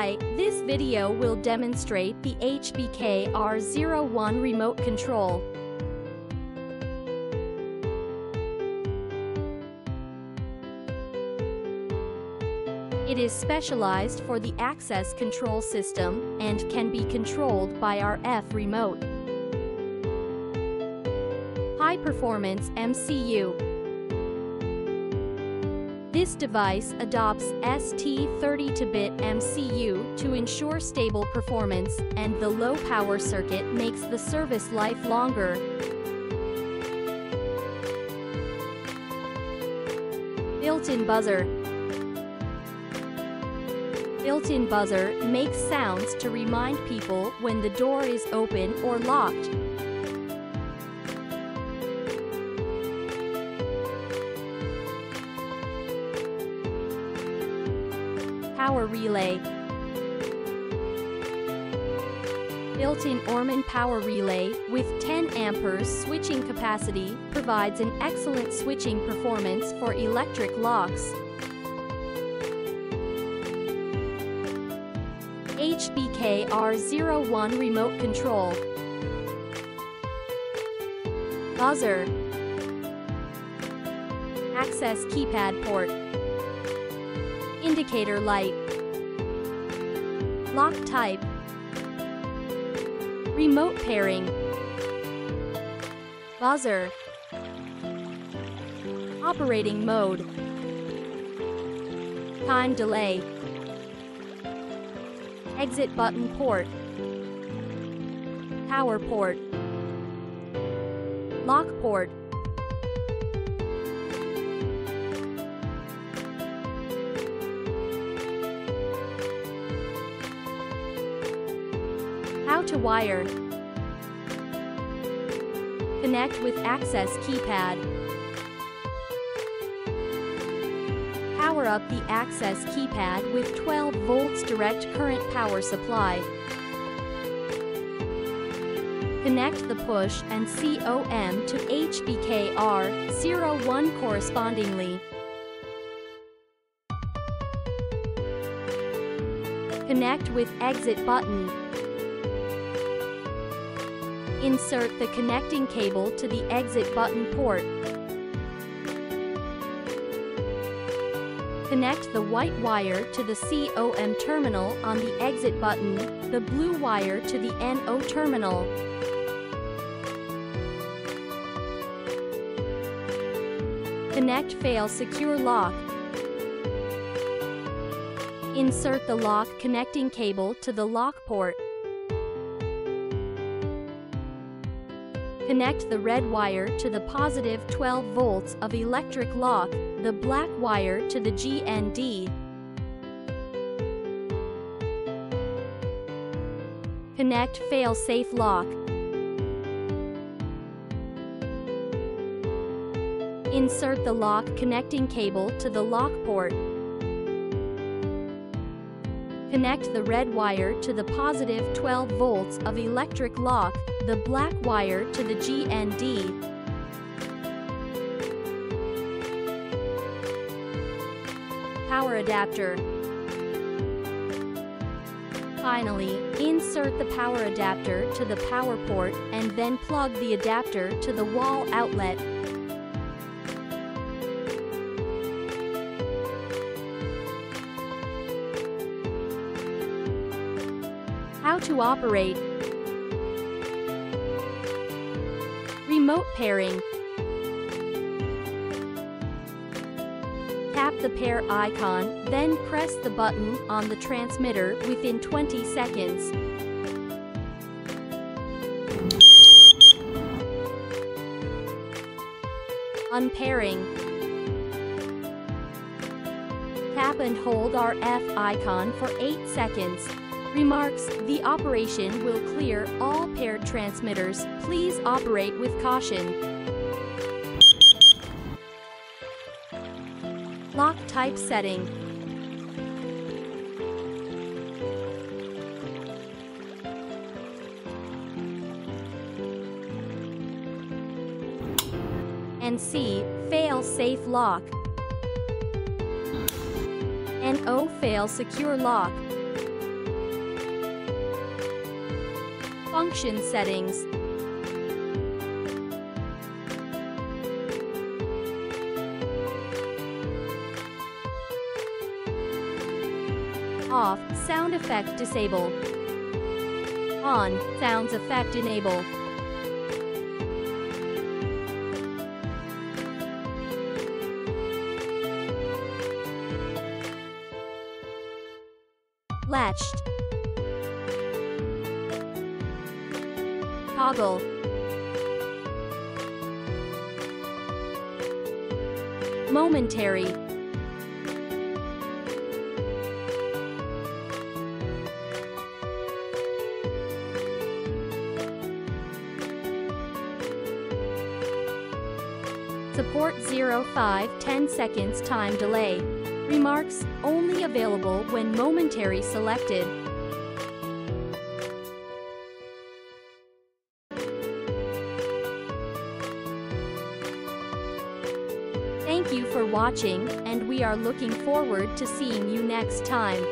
Hi, this video will demonstrate the HBK-R01 remote control. It is specialized for the access control system and can be controlled by our F remote. High performance MCU. This device adopts ST32-bit MCU to ensure stable performance, and the low power circuit makes the service life longer. Built-in buzzer. Built-in buzzer makes sounds to remind people when the door is open or locked. Power relay. Built-in Orman power relay with 10 amperes switching capacity provides an excellent switching performance for electric locks. HBK-R01 remote control. Buzzer. Access keypad port. Indicator light. Lock type. Remote pairing. Buzzer. Operating mode. Time delay. Exit button port. Power port. Lock port. How to wire. Connect with access keypad. Power up the access keypad with 12 volts direct current power supply. Connect the push and COM to HBK-R01 correspondingly. Connect with exit button. Insert the connecting cable to the exit button port. Connect the white wire to the COM terminal on the exit button, the blue wire to the NO terminal. Connect fail secure lock. Insert the lock connecting cable to the lock port. Connect the red wire to the positive 12 volts of electric lock, the black wire to the GND. Connect fail-safe lock. Insert the lock connecting cable to the lock port. Connect the red wire to the positive 12 volts of electric lock, the black wire to the GND. Power adapter. Finally, insert the power adapter to the power port and then plug the adapter to the wall outlet. How to operate. Remote pairing. Tap the pair icon, then press the button on the transmitter within 20 seconds. Unpairing. Tap and hold our F icon for 8 seconds. Remarks: the operation will clear all paired transmitters. Please operate with caution. Lock type setting. and C. Fail-safe lock. And O. Fail-secure lock. Function settings. Off, sound effect disable. On, sounds effect enable. Latched. Toggle. Momentary. Support 0-5-10 seconds time delay. Remarks, only available when momentary selected. Thank you for watching, and we are looking forward to seeing you next time.